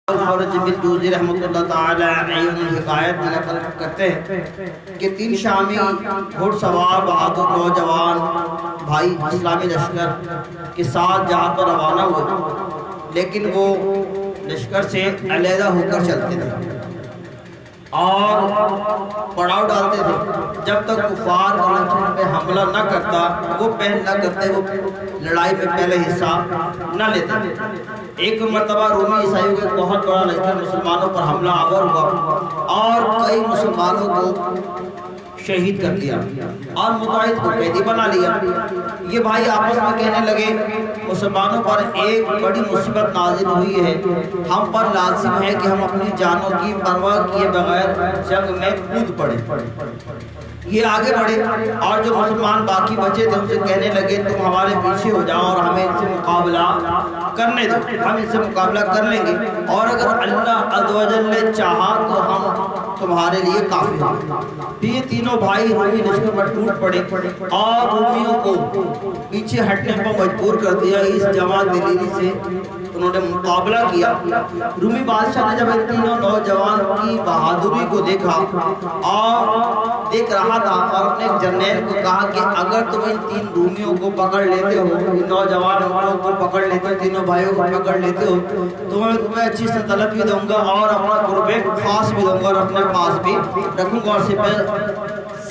خورج بن جوزی رحمۃ اللہ تعالی علیہ حکایت نقل کرتے ہیں کہ 3 شامی گھوڑ سوار بہادر نوجوان بھائی اسلامی لشکر کے ساتھ جہاں پر روانہ ہوئے، لیکن وہ لشکر سے علیحدہ ہو کر چلتے تھے اور پڑاؤ ڈالتے تھے جب تک کفار کا لشکر پہ حملہ نہ کرتا، وہ پہل نہ کرتے، وہ لڑائی میں پہلے حصہ نہ لیتے۔ ایک مرتبہ رومی عیسائیوں کا بہت بڑا لشکر مسلمانوں پر حملہ آور ہوا اور کئی مسلمانوں کو شہید کر دیا اور متعدد کو قیدی بنا لیا۔ یہ بھائی آپس میں کہنے لگے مسلمانوں پر ایک بڑی مصیبت نازل ہوئی ہے، ہم پر لازم ہے کہ ہم اپنی جانوں کی پرواہ کیے بغیر جنگ میں کود پڑیں۔ یہ آگے بڑھے اور جو مسلمان باقی بچے تھے ان سے کہنے لگے تم ہمارے پیچھے ہو جاؤ اور ہمیں ان سے مقابلہ کرنے دو، ہم ان سے مقابلہ کر لیں گے اور اگر اللہ عز و جل نے چاہا تو ہم تمہارے لیے کافی ہیں۔ پھر یہ تینوں بھائی رومی لشکر پر ٹوٹ پڑے اور رومیوں کو پیچھے ہٹنے پر مجبور کر دیا۔ اس جمع دلیری سے انہوں نے مقابلہ کیا۔ رومی بادشاہ نے جب ان تینوں نوجوان کی بہادری کو دیکھا اور دیکھ رہا تھا اور اپنے جرنیل کو کہا کہ اگر تم ان 3 رومیوں کو پکڑ لیتے ہو، ان نوجوانوں کو پکڑ لیتے ہو، تینوں بھائیوں کو پکڑ لیتے ہو تو میں تمہیں اچھی سلطنت بھی دوں گا اور اپنا قرب خاص بھی دوں گا اور اپنے پاس بھی رکھوں گا اور سپہ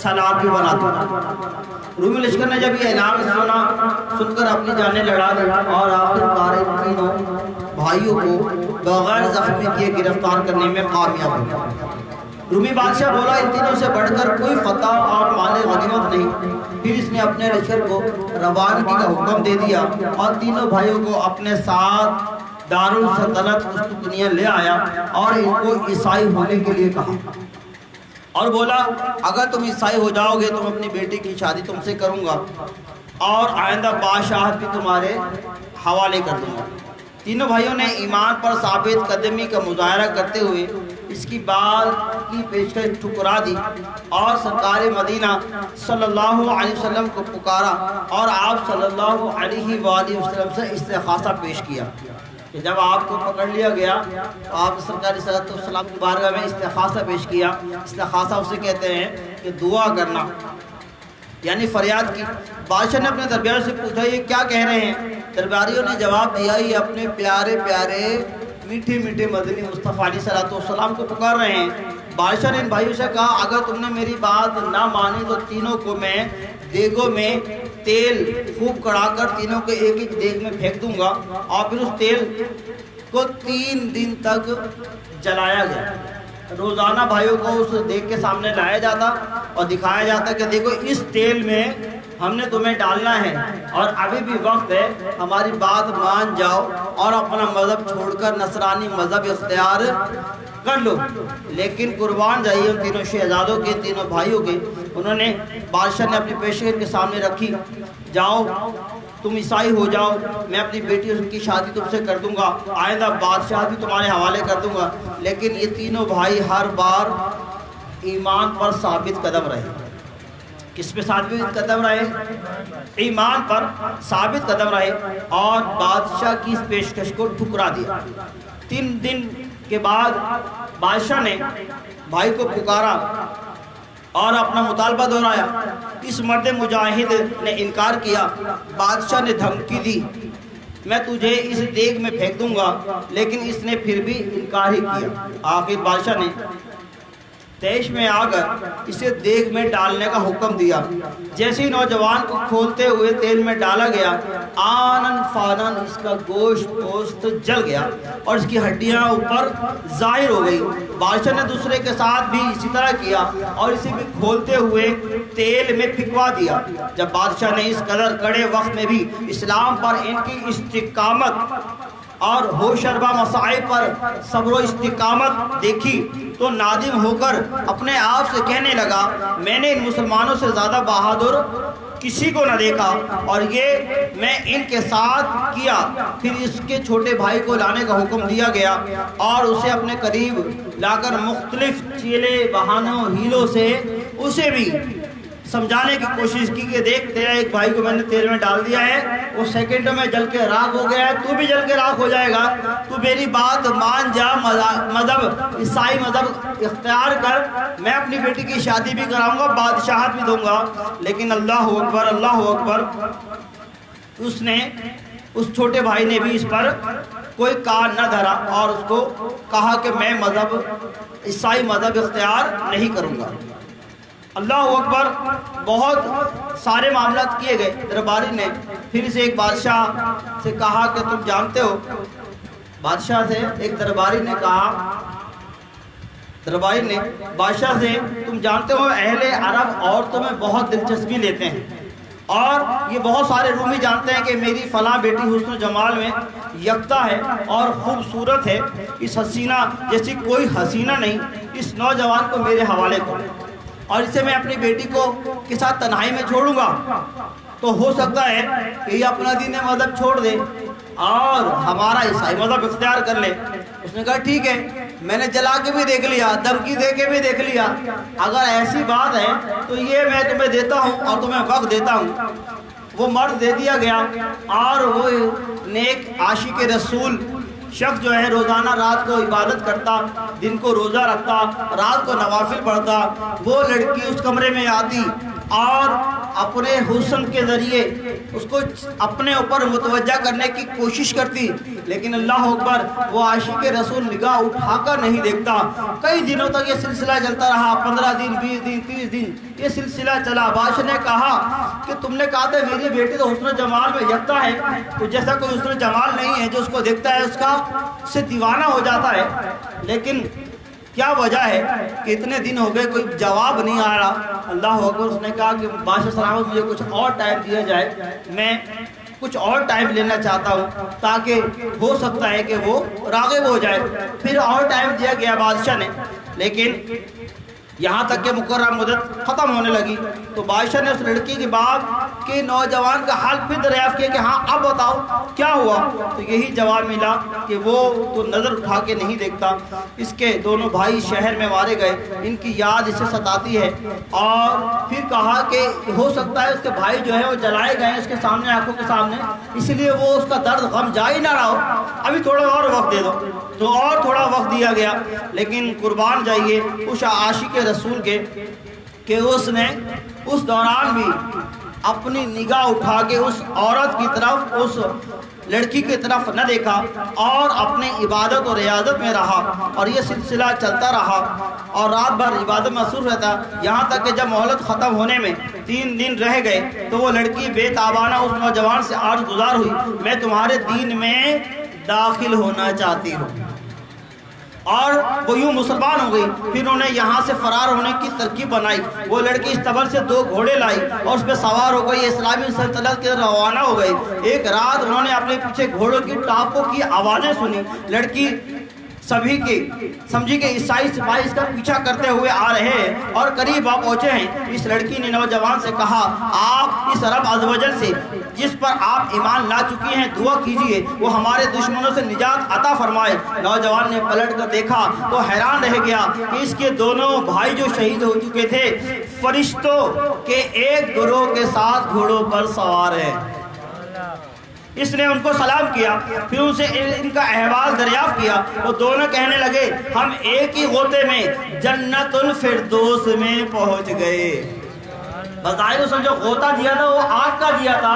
سالار بھی بنا دوں گا۔ رومی لشکر نے جب یہ اعلان سن کر اپنی جانیں لڑا دی اور آخر کار ان تینوں بھائیوں کو بغیر زخمی کیے گرفتار کرنے میں کامیاب ہوا۔ رومی بادشاہ بولا ان تینوں سے بڑھ کر کوئی فتح اور مال غنیمت نہیں۔ پھر اس نے اپنے لشکر کو روانگی کا حکم دے دیا اور تینوں بھائیوں کو اپنے ساتھ دارالسلطنت قسطنطنیہ لے آیا اور ان کو عیسائی ہونے کے لیے کہا اور بولا اگر تم عیسائی ہو جاؤ گے تو اپنی بیٹی کی شادی تم سے کروں گا اور آئندہ بادشاہت بھی تمہارے حوالے کر دوں گا۔ تینوں بھائیوں نے ایمان پر ثابت قدمی کا مظاہرہ کرتے ہوئے اس کی بات کی پیشکش ٹھکرا دی اور سرکار مدینہ صلی اللہ علیہ وسلم کو پکارا اور آپ صلی اللہ علیہ وآلہ وسلم سے استغاثہ پیش کیا کہ جب آپ کو پکڑ لیا گیا تو آپ سرکار صلی اللہ علیہ وسلم کی بارگاہ میں استغاثہ پیش کیا۔ استغاثہ اسے کہتے ہیں کہ دعا کرنا، یعنی فریاد کی۔ بادشاہ نے اپنے درباریوں سے پوچھا یہ کیا کہہ رہے ہیں؟ درباریوں نے جواب دیا یہ اپنے پیارے پیارے میٹھے میٹھے مدنی مصطفیٰ علیہ السلام کو پکار رہے ہیں۔ بادشاہ نے ان بھائیوں سے کہا اگر تم نے میری بات نہ مانی تو تینوں کو میں دیگوں میں تیل خوب کڑا کر تینوں کو ایک ایک دیگ میں پھینک دوں گا اور پھر اس تیل کو 3 دن تک جلایا گیا۔ روزانہ بھائیوں کو اس دیگ کے سامنے لایا جاتا اور دکھایا جاتا کہ دیکھو اس تیل میں ہم نے تمہیں ڈالنا ہے اور ابھی بھی وقت ہے، ہماری بات مان جاؤ اور اپنا مذہب چھوڑ کر نصرانی مذہب اختیار کر لو۔ لیکن قربان جائیے ان تینوں شہزادوں کے، تینوں بھائیوں کے، انہوں نے بادشاہ نے اپنی پیشکش کے سامنے رکھی جاؤ تم عیسائی ہو جاؤ، میں اپنی بیٹی کی شادی تم سے کر دوں گا، آئندہ بادشاہ بھی تمہارے حوالے کر دوں گا۔ لیکن یہ تینوں بھائی ہر بار ایمان پر ثابت قدم رہے۔ کس پہ ثابت قدم رہے؟ ایمان پر ثابت قدم رہے اور بادشاہ کی اس پیشکش کو ٹھکرا دیا۔ 3 دن کے بعد بادشاہ نے بھائی کو پکارا اور اپنا مطالبہ دہرایا۔ اس مرد مجاہد نے انکار کیا۔ بادشاہ نے دھمکی دی میں تجھے اس دیگ میں پھینک دوں گا، لیکن اس نے پھر بھی انکار ہی کیا۔ آخر بادشاہ نے تیش میں آ کر اسے دیگ میں ڈالنے کا حکم دیا۔ جیسے ہی نوجوان کو کھولتے ہوئے تیل میں ڈالا گیا، آنن فانن اس کا گوشت جل گیا اور اس کی ہڈیاں اوپر ظاہر ہو گئی۔ بادشاہ نے دوسرے کے ساتھ بھی اسی طرح کیا اور اسے بھی کھولتے ہوئے تیل میں پھینکوا دیا۔ جب بادشاہ نے اس قدر کڑے وقت میں بھی اسلام پر ان کی استقامت اور ہوش اربا مصائب پر صبر و استقامت دیکھی تو نادم ہو کر اپنے آپ سے کہنے لگا میں نے ان مسلمانوں سے زیادہ بہادر کسی کو نہ دیکھا اور یہ میں ان کے ساتھ کیا۔ پھر اس کے چھوٹے بھائی کو لانے کا حکم دیا گیا اور اسے اپنے قریب لا کر مختلف چیلے بہانوں ہیلوں سے اسے بھی سمجھانے کی کوشش کی کہ دیکھ تیرا ایک بھائی کو میں نے تیل میں ڈال دیا ہے، وہ سیکنڈوں میں جل کے راکھ ہو گیا ہے، تو بھی جل کے راکھ ہو جائے گا، تو میری بات مان جا، مذہب عیسائی مذہب اختیار کر، میں اپنی بیٹی کی شادی بھی کراؤں گا، بادشاہت بھی دوں گا۔ لیکن اللہ اکبر، اللہ اکبر، اس چھوٹے بھائی نے بھی اس پر کوئی کان نہ دھرا اور اس کو کہا کہ میں عیسائی مذہب اختیار نہیں کروں گا۔ اللہ اکبر، بہت سارے معاملات کیے گئے۔ درباری نے پھر سے ایک بادشاہ سے کہا کہ تم جانتے ہو، بادشاہ سے ایک درباری نے کہا، درباری نے بادشاہ سے تم جانتے ہو اہل عرب عورتوں میں بہت دلچسپی لیتے ہیں، اور یہ بہت سارے رومی جانتے ہیں کہ میری فلاں بیٹی حسن و جمال میں یکتا ہے اور خوبصورت ہے، اس حسینہ جیسی کوئی حسینہ نہیں، اس نوجوان کو میرے حوالے کرو، اور اسے میں اپنی بیٹی کے ساتھ تنہائی میں چھوڑوں گا، تو ہو سکتا ہے کہ یہ اپنا دین مذہب چھوڑ دے اور ہمارا عیسائی مذہب اختیار کر لے۔ اس نے کہا ٹھیک ہے، میں نے جلا کے بھی دیکھ لیا، دھمکی دے کے بھی دیکھ لیا، اگر ایسی بات ہے تو یہ میں تمہیں دیتا ہوں اور تمہیں وقت دیتا ہوں۔ وہ مرد دے دیا گیا، اور وہ نیک عاشق رسول شخص جو ہے روزانہ رات کو عبادت کرتا، دن کو روزہ رکھتا، رات کو نوافل پڑھتا، وہ لڑکی اس کمرے میں آتی اور اپنے حسن کے ذریعے اس کو اپنے اوپر متوجہ کرنے کی کوشش کرتی، لیکن اللہ اکبر، وہ عاشق رسول نگاہ اٹھا کر نہیں دیکھتا۔ کئی دنوں تک یہ سلسلہ چلتا رہا، 15 دن، 20 دن، 30 دن یہ سلسلہ چلا۔ بادشاہ نے کہا کہ تم نے کہا تھا میری بیٹی تو حسن و جمال میں یکتا ہے، تو جیسا کوئی حسن و جمال نہیں ہے جو اس کو دیکھتا ہے اس سے دیوانہ ہو جاتا ہے، لیکن کیا وجہ ہے کہ اتنے دن ہو گئے کوئی جواب نہیں آ رہا؟ اللہ اکبر، اس نے کہا کہ بادشاہ سلامت مجھے کچھ اور ٹائم دیا جائے، میں کچھ اور ٹائم لینا چاہتا ہوں تاکہ ہو سکتا ہے کہ وہ راغب ہو جائے۔ پھر اور ٹائم دیا گیا بادشاہ نے، لیکن یہاں تک کہ مقررہ مدت ختم ہونے لگی تو بادشاہ نے اس لڑکی کے باپ کے نوجوان کا حال پھر دریافت کیا کہ ہاں اب بتاؤ کیا ہوا، تو یہی جواب ملا کہ وہ تو نظر اٹھا کے نہیں دیکھتا۔ اس کے دونوں بھائی شہر میں مارے گئے، ان کی یاد اسے ستاتی ہے، اور پھر کہا کہ ہو سکتا ہے اس کے بھائی جو ہے وہ جلائے گئے اس کے سامنے، آنکھوں کے سامنے، اس لیے وہ اس کا درد غم جا ہی نہ رہا ہو، ابھی تھوڑا اور وقت دے دو، تو اور تھوڑا وقت دیا گیا۔ لیکن قربان جائیے اس عاشق رسول کے کہ اس نے اس دوران بھی اپنی نگاہ اٹھا کے اس عورت کی طرف، اس لڑکی کی طرف نہ دیکھا، اور اپنے عبادت اور ریاضت میں رہا، اور یہ سلسلہ چلتا رہا اور رات بھر عبادت میں مصروف رہتا، یہاں تک کہ جب مہلت ختم ہونے میں 3 دن رہ گئے تو وہ لڑکی بے تابانہ اس نوجوان سے عرض گزار ہوئی، میں تمہارے دین میں داخل ہونا چاہتی ہوں، اور وہ یوں مسلمان ہو گئی۔ پھر انہوں نے یہاں سے فرار ہونے کی ترکیب بنائی، وہ لڑکی استبل سے 2 گھوڑے لائی اور اس پہ سوار ہو گئی، اسلامی سلطنت کے روانہ ہو گئی۔ ایک رات انہوں نے اپنے پیچھے گھوڑوں کی ٹاپوں کی آوازیں سنی، لڑکی سبھی کی سمجھی کہ عیسائی سپاہی اس کا پیچھا کرتے ہوئے آ رہے ہیں اور قریب آپ پہنچے ہیں۔ اس لڑکی نے نوجوان سے کہا آپ اس رب عز و جل سے جس پر آپ ایمان لا چکی ہیں دعا کیجئے وہ ہمارے دشمنوں سے نجات عطا فرمائے۔ نوجوان نے پلٹ کر دیکھا تو حیران رہ گیا کہ اس کے دونوں بھائی جو شہید ہو چکے تھے فرشتوں کے ایک گروہ کے ساتھ گھوڑوں پر سوار ہیں۔ اس نے ان کو سلام کیا، پھر ان سے ان کا احوال دریافت کیا، وہ دونوں کہنے لگے ہم ایک ہی غوطے میں جنت الفردوس میں پہنچ گئے۔ بظاہر اس نے جو غوطہ دیا تھا وہ آگ کا دیا تھا،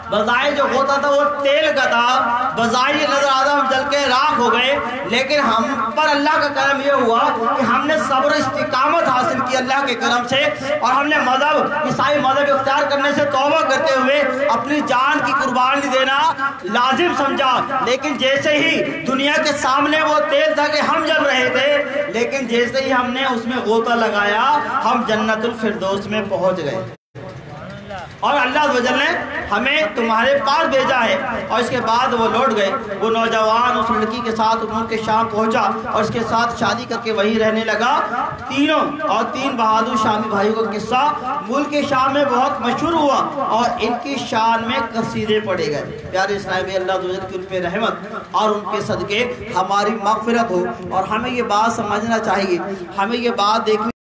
بظاہر جو غوطہ تھا وہ تیل کا تھا، بظاہر یہ نظر آتا ہم جل کے راکھ ہو گئے، لیکن ہم پر اللہ کا کرم یہ ہوا کہ ہم نے صبر استقامت حاصل کی اللہ کے کرم سے، اور ہم نے مذہب عیسائی مذہب اختیار کرنے سے توبہ کرتے ہوئے اپنی جان کی قربانی دینا لازم سمجھا۔ لیکن جیسے ہی دنیا کے سامنے وہ تیل تھا کہ ہم جل رہے تھے، لیکن جیسے ہی ہم نے اس میں غوطہ لگایا ہم جنت الفردوس میں پہنچ گئے، اور اللہ عز و جل نے ہمیں تمہارے پاس بھیجا ہے۔ اور اس کے بعد وہ لوٹ گئے۔ وہ نوجوان اس لڑکی کے ساتھ ملک شام پہنچا اور اس کے ساتھ شادی کر کے وہیں رہنے لگا۔ تینوں اور 3 بہادر شامی بھائیوں کا قصہ ملک شام میں بہت مشہور ہوا اور ان کی شان میں قصیدے پڑے گئے۔ پیارے اسلامی، اللہ عز و جل کی ان پہ رحمت اور ان کے صدقے ہماری مغفرت ہو، اور ہمیں یہ بات سمجھنا چاہیے، ہمیں یہ بات دیکھنی